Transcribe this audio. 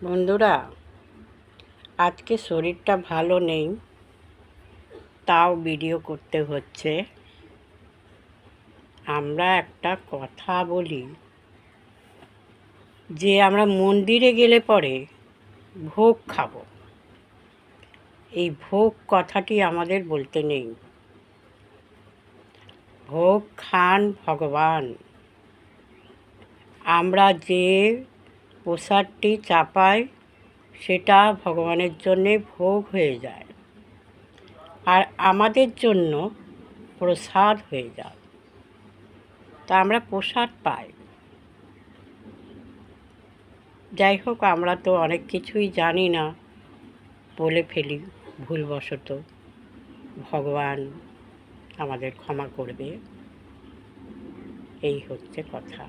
বন্ধুরা, আজকে শরীরটা ভালো নেই, তাও ভিডিও করতে হচ্ছে। আমরা একটা কথা বলি যে আমরা মন্দিরে গেলে পরে ভোগ খাবো। এই ভোগ কথাটি আমাদের বলতে নেই। ভোগ খান ভগবান। আমরা যে প্রসাদটি চাপাই সেটা ভগবানের জন্যে ভোগ হয়ে যায়, আর আমাদের জন্য প্রসাদ হয়ে যায়। তা আমরা প্রসাদ পাই। যাই হোক, আমরা তো অনেক কিছুই জানি না, বলে ফেলি ভুলবশত। ভগবান আমাদের ক্ষমা করবে, এই হচ্ছে কথা।